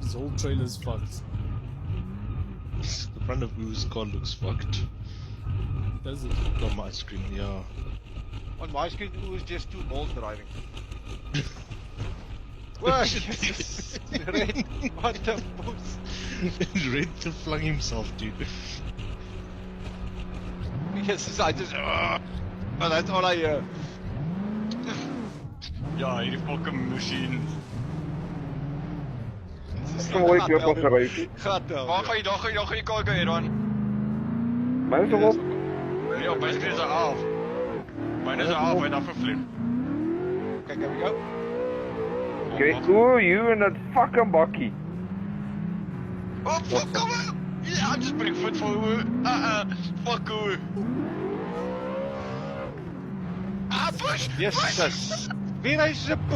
This whole trailer's fucked. The front of Oo's car looks fucked. Does it? On my screen, yeah. On my screen, it was just two balls driving. Well, yes. Red, what the boost? Red to flung himself, dude. Yes, I just. Oh, that's all I hear. Ja, hierdie fucking masjien. Kom ooit weer van geruis. Gatel. Waar gaan jy kyk, Edwan? Myne is nog op. Ja, my screen is af. Myne is af, hy het afgevlieg. Kijk, here we go. Kijk, ooh, you in dat fucking bakkie. Oh, fuck, kom op! Ja, just bring foot for fuck hoe. Ah, push! Yes, sis. Weer hy se poep.